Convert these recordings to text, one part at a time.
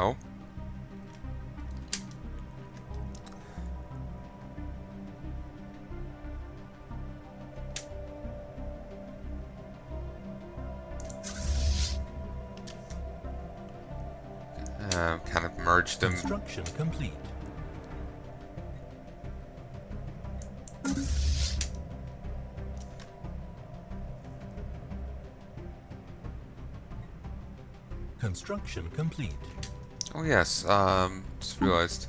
Oh. Kind of merge them. Construction complete. Construction complete. Oh yes, just realized.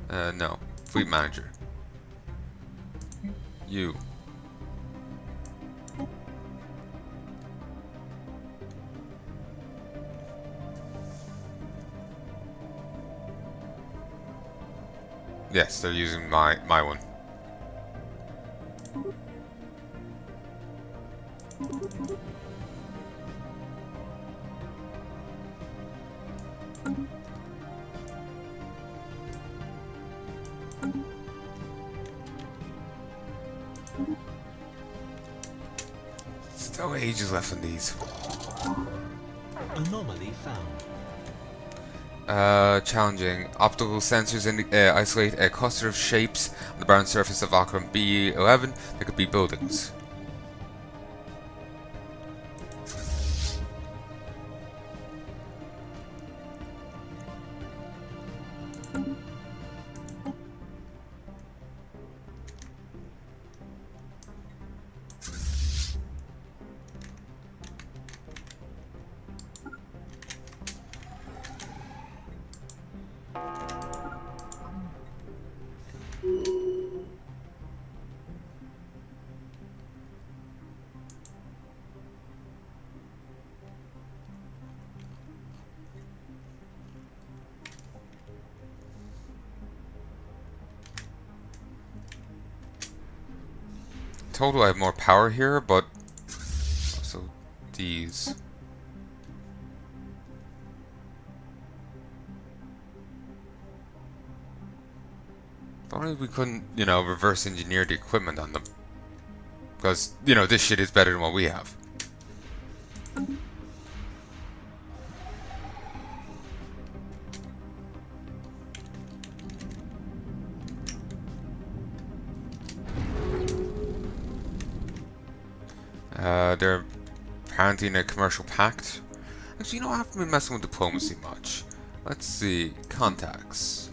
No. Fleet manager. You. Yes, they're using my one. Still ages left on these. Anomaly found. Challenging. Optical sensors isolate a cluster of shapes on the brown surface of Akram B11 that could be buildings. Total, I have more power here, but also these. If only we couldn't, reverse engineer the equipment on them. Because, this shit is better than what we have. They're apparently in a commercial pact. Actually, I haven't been messing with diplomacy much. Let's see. Contacts.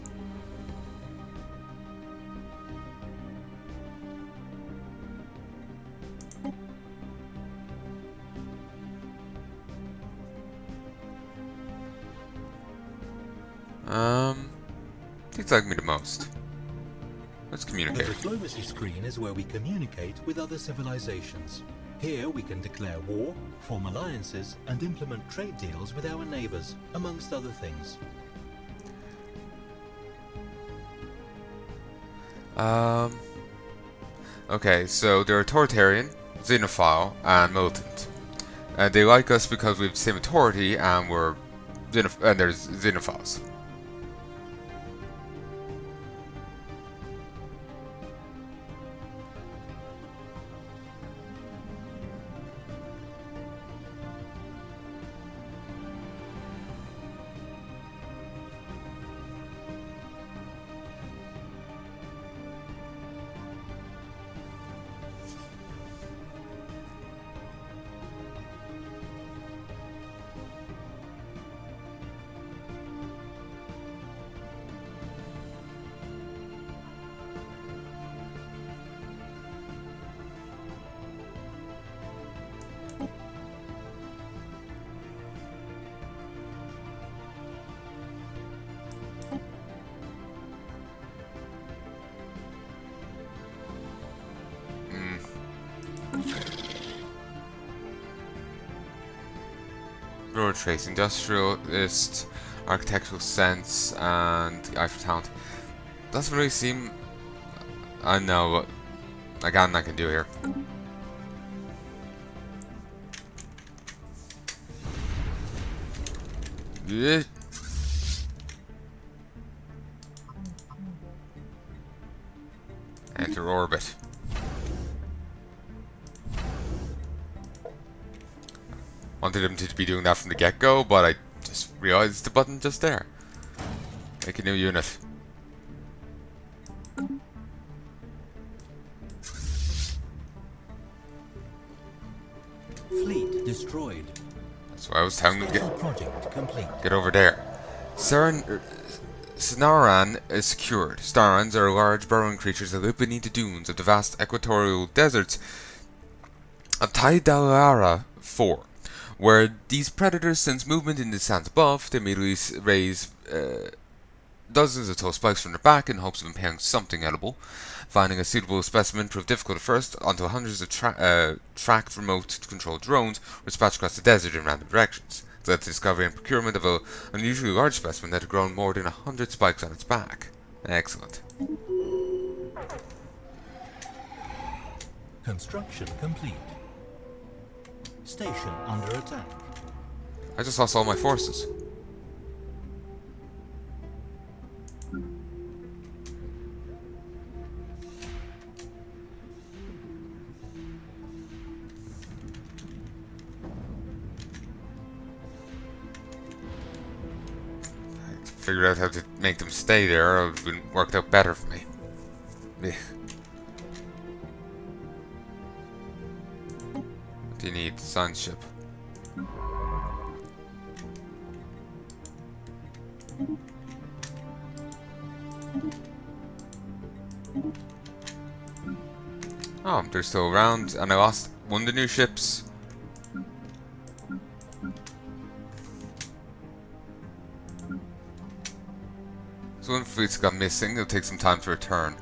Things like me the most. Let's communicate. The diplomacy screen is where we communicate with other civilizations. Here we can declare war, form alliances, and implement trade deals with our neighbors, amongst other things. Okay, so they're authoritarian, xenophile, and militant. They like us because we have the same authority, and and there's xenophiles. Road trace, industrialist, architectural sense, and the eye for talent. Doesn't really seem. I know, but I got nothing I can do here. Yeah. Enter orbit. Wanted him to be doing that from the get-go, but I just realized the button just there. Make a new unit. Fleet destroyed. That's why I was telling you to Special project complete. get over there. Snaran is secured. Starans are large burrowing creatures that live beneath the dunes of the vast equatorial deserts of Taidalara 4. Where these predators sense movement in the sands above, they immediately raise dozens of tall spikes from their back in hopes of impaling something edible. Finding a suitable specimen proved difficult at first, until hundreds of tracked remote-controlled drones were dispatched across the desert in random directions. This led to discovery and procurement of an unusually large specimen that had grown more than 100 spikes on its back. Excellent. Construction complete. Station under attack. I just lost all my forces. Figured out how to make them stay there, it would have worked out better for me. Ugh. What do you need? Science ship. Oh, they're still around, and I lost one of the new ships. So one fleet's gone missing, it'll take some time to return.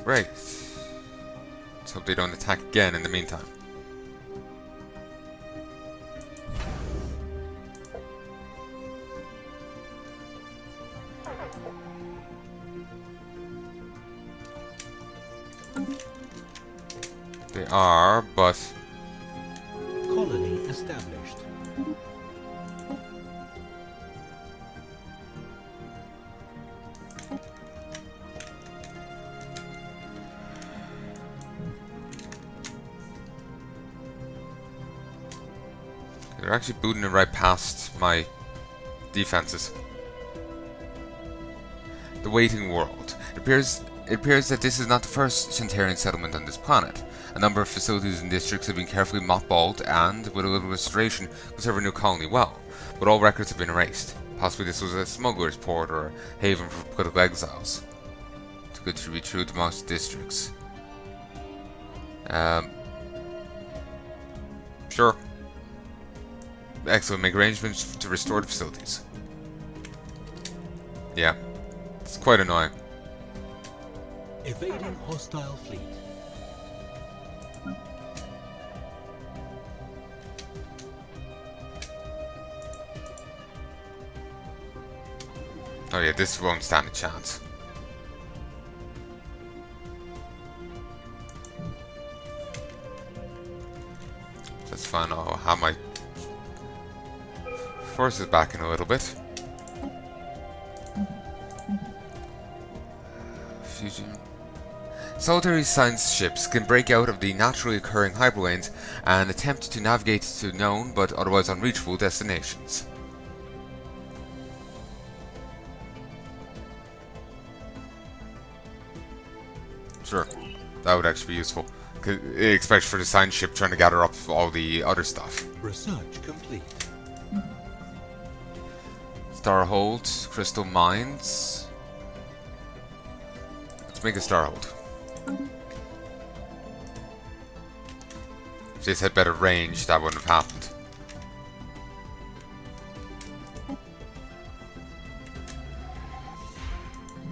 Great. Let's hope they don't attack again in the meantime. They are, but... Colony established. They're actually booting it right past my defenses. The Waiting World. It appears that this is not the first Shantarian settlement on this planet. A number of facilities and districts have been carefully mothballed and, with a little restoration, could serve a new colony well, but all records have been erased. Possibly this was a smuggler's port or a haven for political exiles. It's good to be true to most districts. Sure. Excellent, make arrangements to restore the facilities. Yeah, it's quite annoying. Evading hostile fleet. Oh yeah, this won't stand a chance. That's fine, I'll have my forces back in a little bit. Fusion. Solitary science ships can break out of the naturally occurring hyperlanes and attempt to navigate to known but otherwise unreachable destinations. Sure, that would actually be useful. Especially for the science ship trying to gather up all the other stuff. Research complete. Starhold, crystal mines. Let's make a Starhold. If this had better range, that wouldn't have happened.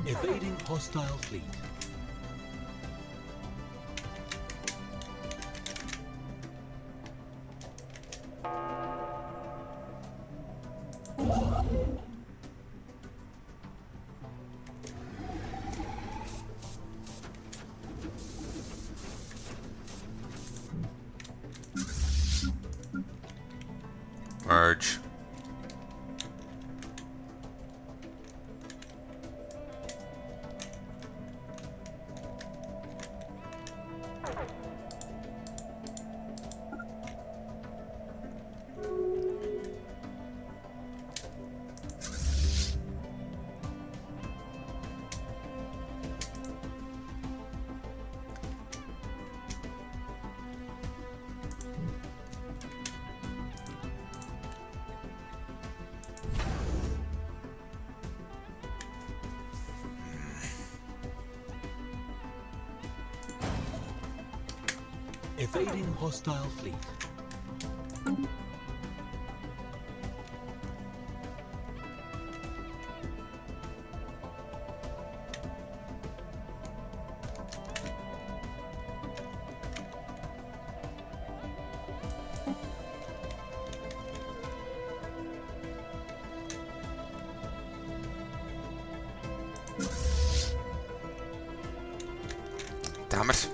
Evading hostile fleet. Merge. Evading hostile fleet. Damn it.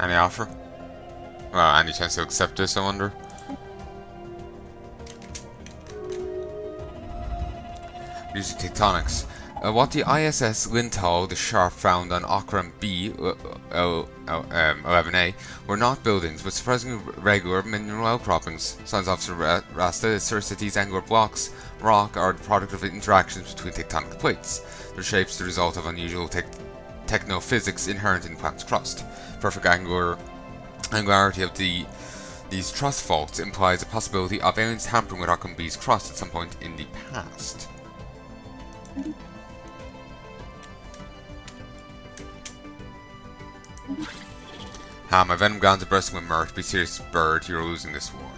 Any offer? Well, any chance to accept this, I wonder? Music tectonics. What the ISS Lintal, the Sharp, found on Okram B 11A were not buildings, but surprisingly regular mineral outcroppings. Science Officer Rasta asserts that these angular blocks rock are the product of interactions between tectonic plates. Their shapes the result of unusual technophysics inherent in the planet's crust. Perfect angularity of these thrust faults implies a possibility of aliens tampering with Okram B's crust at some point in the past. My venom glands are bursting with mirth. Be serious, bird. You're losing this war.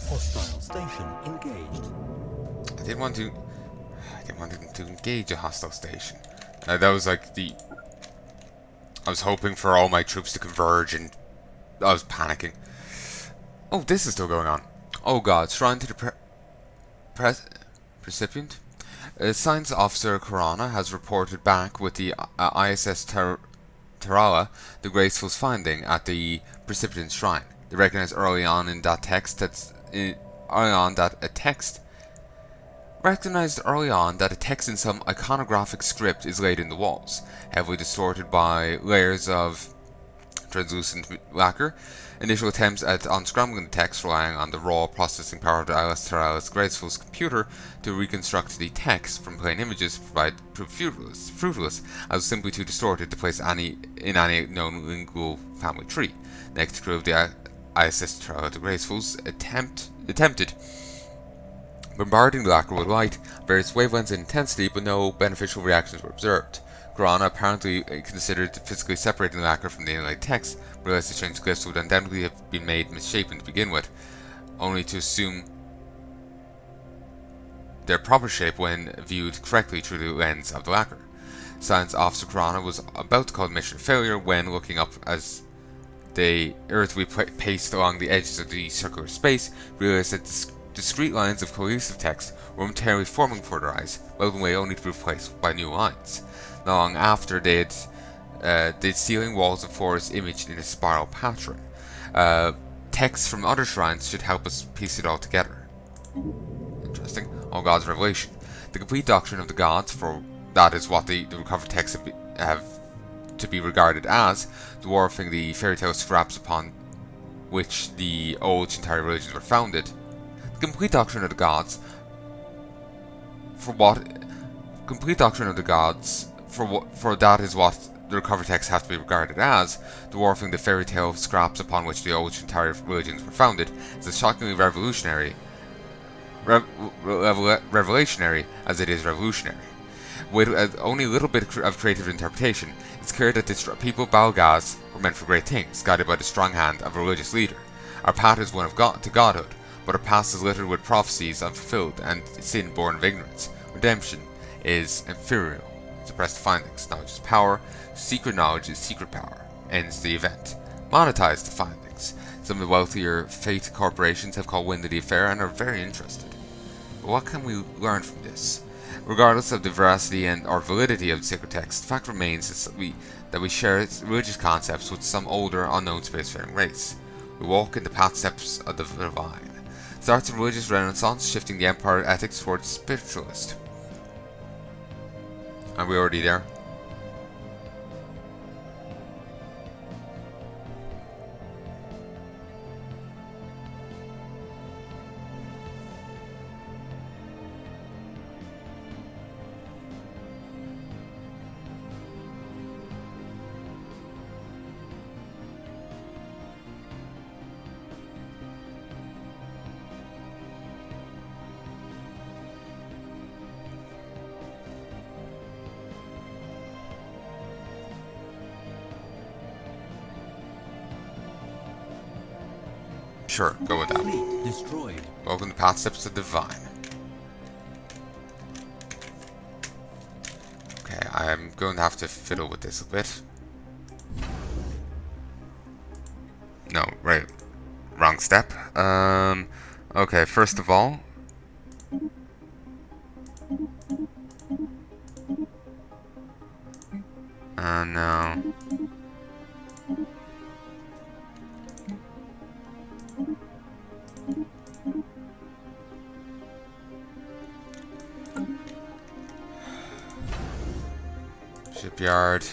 Hostile station engaged. I didn't want to engage a hostile station. That was like I was hoping for all my troops to converge, and I was panicking. Oh, this is still going on. Oh God! Shrine to the recipient. Science Officer Karana has reported back with the ISS Terala the Graceful's finding at the Precipitant's shrine. They recognized early on that a text in some iconographic script is laid in the walls, heavily distorted by layers of translucent lacquer. Initial attempts at unscrambling the text, relying on the raw processing power of the ISS Terralis Graceful's computer to reconstruct the text from plain images, proved fruitless, as simply too distorted to place in any known lingual family tree. Next crew of the ISS Terralis Graceful's attempted bombarding the lacquer with light, various wavelengths and intensity, but no beneficial reactions were observed. Grana apparently considered physically separating the lacquer from the inlaid text, realized the strange glyphs would undoubtedly have been made misshapen to begin with, only to assume their proper shape when viewed correctly through the lens of the lacquer. Science Officer Grana was about to call the mission a failure when, looking up as they irritably paced along the edges of the circular space, realized that discrete lines of cohesive text were momentarily forming before their eyes, melting away only to be replaced by new lines. Not long after, they'd ceiling walls and floors imaged in a spiral pattern. Texts from other shrines should help us piece it all together. Interesting. All gods' revelation. The complete doctrine of the gods, for that is what the recovered texts have to be regarded as, dwarfing the fairy tale scraps upon which the old Chintari religions were founded. The complete doctrine of the gods, for that is what the recovered texts have to be regarded as, dwarfing the fairy tale scraps upon which the old Chintari religions were founded, is shockingly revolutionary revelationary as it is revolutionary. With only a little bit of creative interpretation, it's clear that this people Balgaz were meant for great things, guided by the strong hand of a religious leader. Our path is one of God to godhood, but our past is littered with prophecies unfulfilled and sin born of ignorance. Redemption is inferior. Suppress the findings. Knowledge is power. Secret knowledge is secret power. Ends the event. Monetize the findings. Some of the wealthier fate corporations have caught wind of the affair and are very interested. But what can we learn from this? Regardless of the veracity and or validity of the sacred text, the fact remains that we share religious concepts with some older, unknown spacefaring race. We walk in the path steps of the divine. Starts a religious renaissance, shifting the empire ethics towards spiritualist. Are we already there? Sure, go with that. Fleet destroyed. Welcome to Path Steps of Divine. Okay, I'm going to have to fiddle with this a bit. No, right. Wrong step. Okay, first of all. No. Shipyard.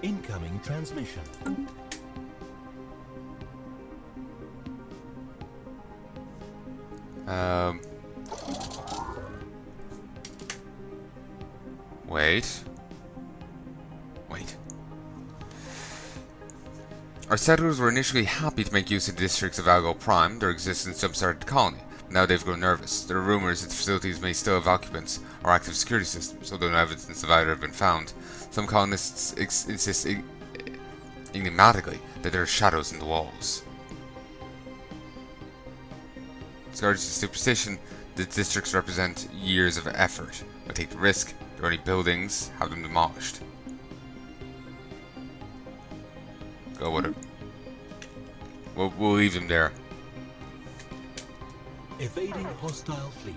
Incoming transmission. Wait. Our settlers were initially happy to make use of the districts of Algo Prime, their existence jump-started the colony. Now they've grown nervous. There are rumors that the facilities may still have occupants or active security systems, although no evidence of either have been found. Some colonists insist enigmatically that there are shadows in the walls. Regardless of superstition, the districts represent years of effort. I take the risk, there are only buildings, have them demolished. Go with it. We'll leave them there. Evading hostile fleet.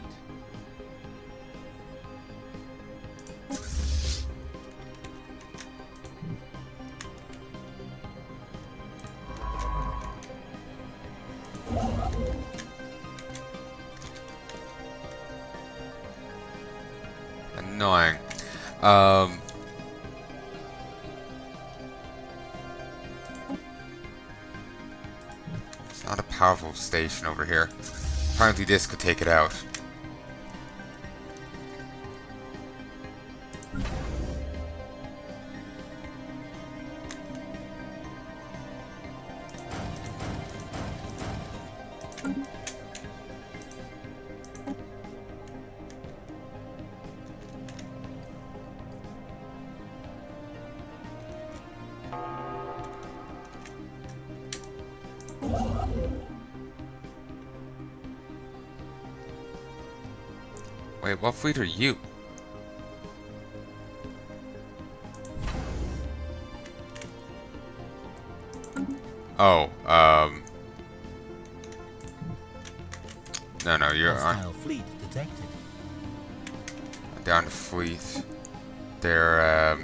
Annoying. It's not a powerful station over here. Apparently this could take it out. Wait, what fleet are you? Oh, no, you're Hostile fleet detected. down to fleet. They're,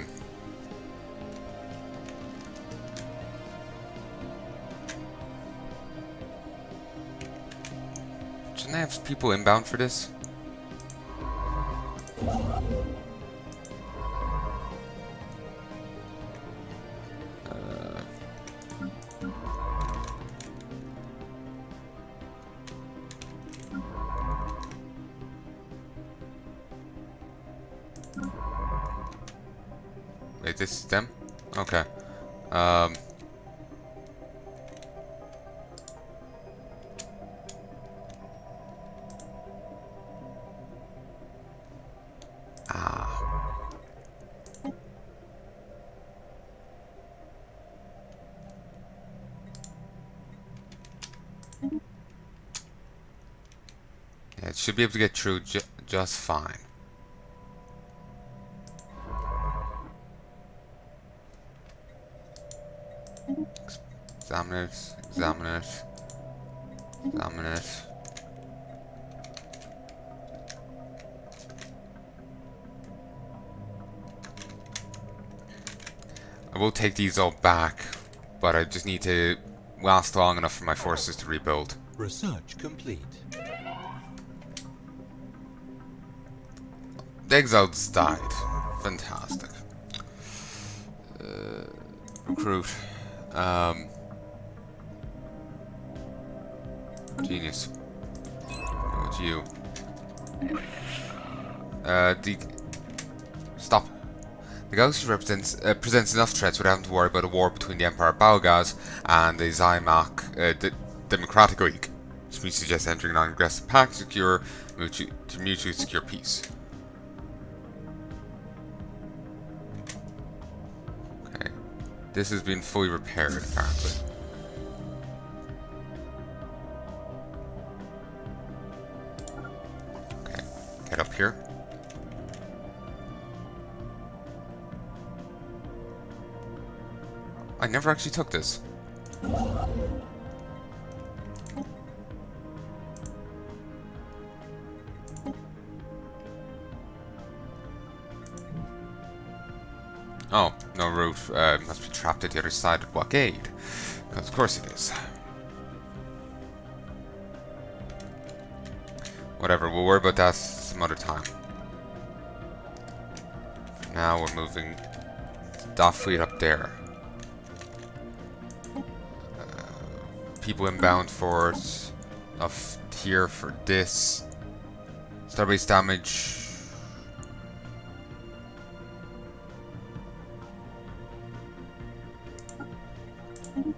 shouldn't I have people inbound for this? Wait, this is them? Okay. Ah. Yeah, it should be able to get through just fine. Examine it, examine it, examine it. I will take these all back, but I just need to last long enough for my forces to rebuild. Research complete. The exiles died. Fantastic. Recruit. Genius. What's you? Stop. The galaxy presents enough threats without having to worry about a war between the Empire of Balgaz and the the Democratic League. This means suggests entering a non-aggressive pact to mutually secure peace. Okay. This has been fully repaired, apparently. Okay. Get up here. I never actually took this. Oh, no route. Must be trapped at the other side of the blockade. Because of course it is. Whatever, we'll worry about that some other time. Now we're moving that fleet up there. People inbound for it. Of here for this. Starbase damage.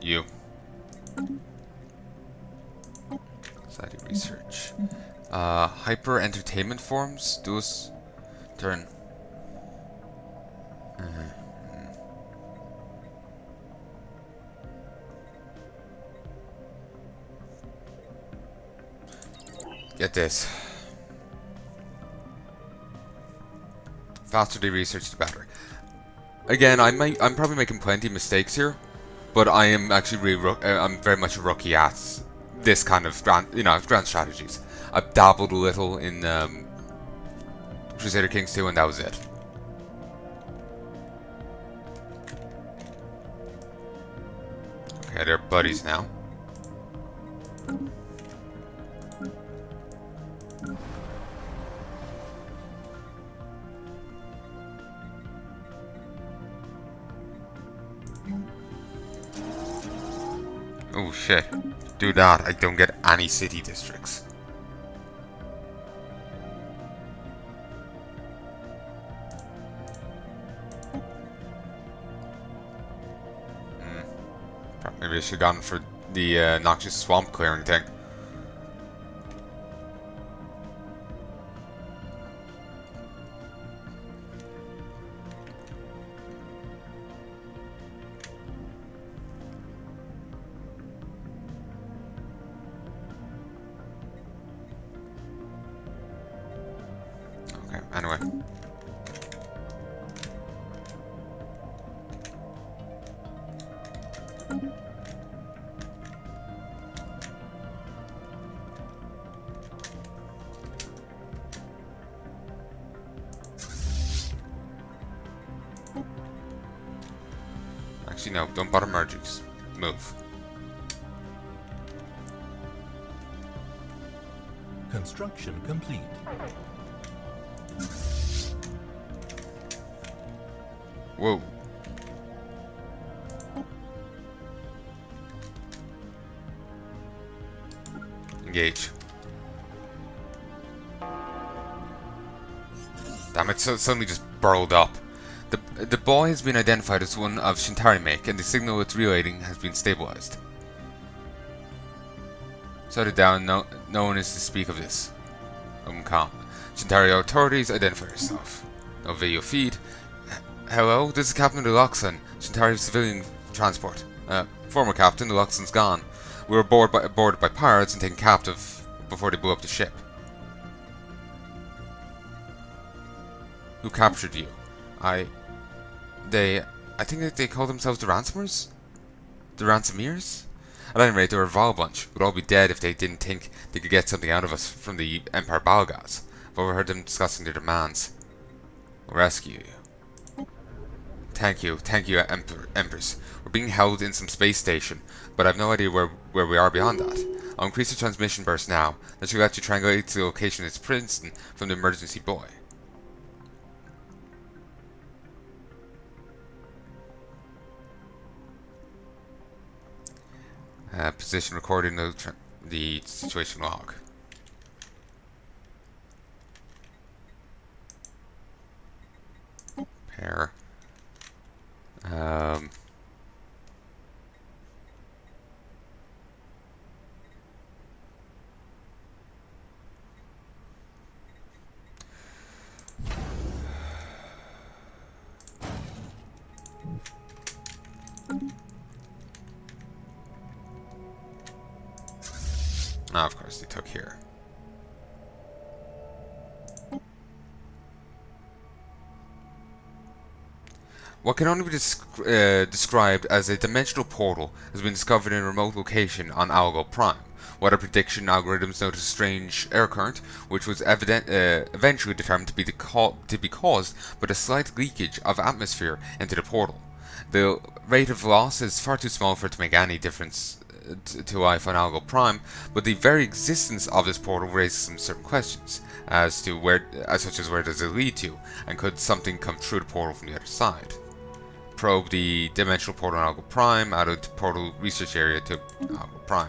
You. Society research. Hyper entertainment forms. Do us turn. Get this. Faster they research, the better. Again, I'm probably making plenty of mistakes here, but I am actually I'm very much a rookie at this kind of grand strategies. I've dabbled a little in Crusader Kings 2, and that was it. Okay, they're buddies now. Oh shit. Do that, I don't get any city districts. Maybe I should have gone for the noxious swamp clearing thing. Okay, anyway. Actually, no, don't bother merging, just move. Construction complete. Whoa. Engage. Damn it, so it suddenly just burrowed up. The boy has been identified as one of Shintari make, and the signal it's relaying has been stabilized. Shut it down, no one is to speak of this. Calm. Shintari authorities, identify yourself. No video feed. Hello, this is Captain Deluxon, Shintari civilian transport. Former captain, Deluxon's gone. We were boarded by pirates and taken captive before they blew up the ship. Who captured you? I think that they call themselves the Ransomers? The Ransomeers? At any rate, they were a vile bunch. We'd all be dead if they didn't think they could get something out of us from the Empire Balgas. I've overheard them discussing their demands. We'll rescue you. Thank you, Empress. We're being held in some space station, but I've no idea where we are beyond that. I'll increase the transmission burst now. That should let you triangulate the location of Princeton from the emergency buoy. Position recording the situation log. Pair. Of course, they took here. What can only be described as a dimensional portal has been discovered in a remote location on Algol Prime. Weather prediction algorithms noticed a strange air current, which was eventually determined to be caused by the slight leakage of atmosphere into the portal. The rate of loss is far too small for it to make any difference to life on Algol Prime, but the very existence of this portal raises some certain questions such as where does it lead to, and could something come through the portal from the other side. Probe the dimensional portal on Algol Prime, out of the portal research area to Algol Prime.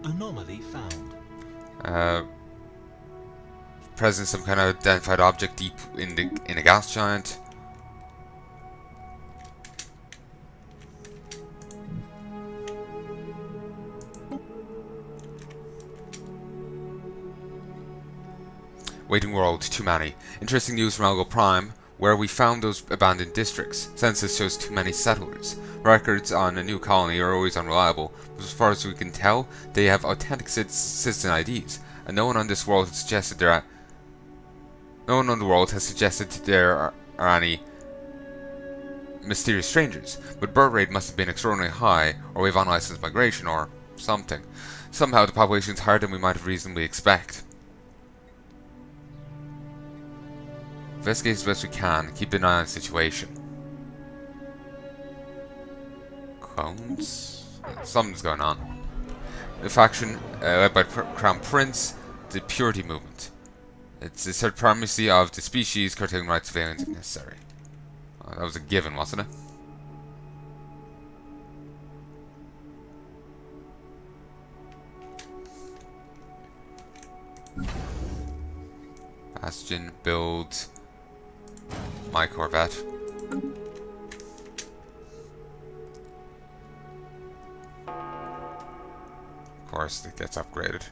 Anomaly found. Present some kind of identified object deep in a gas giant. Waiting world, too many. Interesting news from Algol Prime, where we found those abandoned districts. Census shows too many settlers. Records on a new colony are always unreliable, but as far as we can tell, they have authentic citizen IDs, and no one on this world has suggested there are any mysterious strangers, but birth rate must have been extraordinarily high, or we have unlicensed migration, or something. Somehow the population is higher than we might have reasonably expect. Investigate as best we can, keep an eye on the situation. Clones? Something's going on. The faction led by Crown Prince, the Purity Movement. It's the supremacy of the species, curtailing rights of aliens if necessary. That was a given, wasn't it? Bastion, build my Corvette. Of course, it gets upgraded.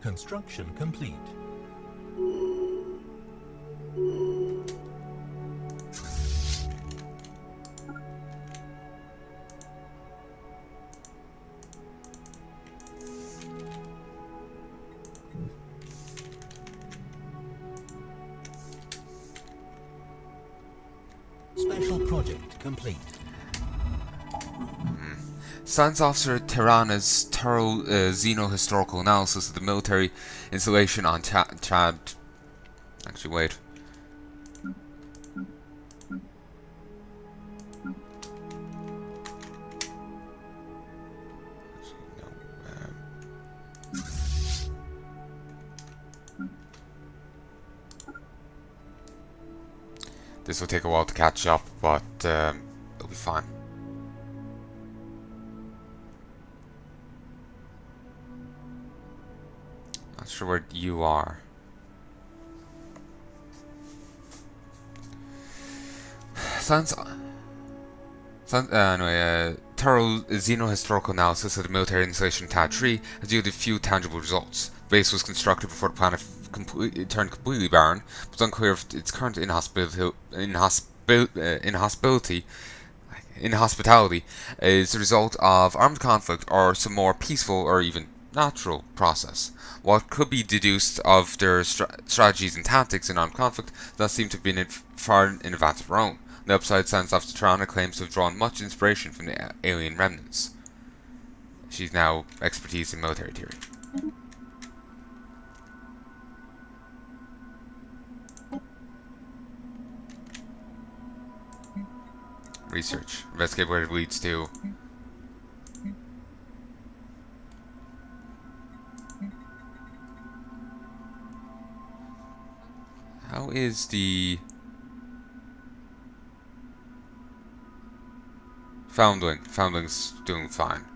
Construction complete. Special project complete. Science Officer Tirana's thorough xeno-historical analysis of the military installation on Chad. Actually, wait. This will take a while to catch up, but it'll be fine. Not sure where you are. Thorough xenohistorical analysis of the military installation Tad 3 has yielded few tangible results. The base was constructed before the planet turned completely barren, but it's unclear if its current inhospitality is the result of armed conflict or some more peaceful or even natural process. What could be deduced of their strategies and tactics in armed conflict does seem to have been far in advance of our own. On the upside, Sans Officer Tirana claims to have drawn much inspiration from the alien remnants. She's now expertise in military theory. Research. Investigate where it leads to. How is the Foundling? Foundling's doing fine.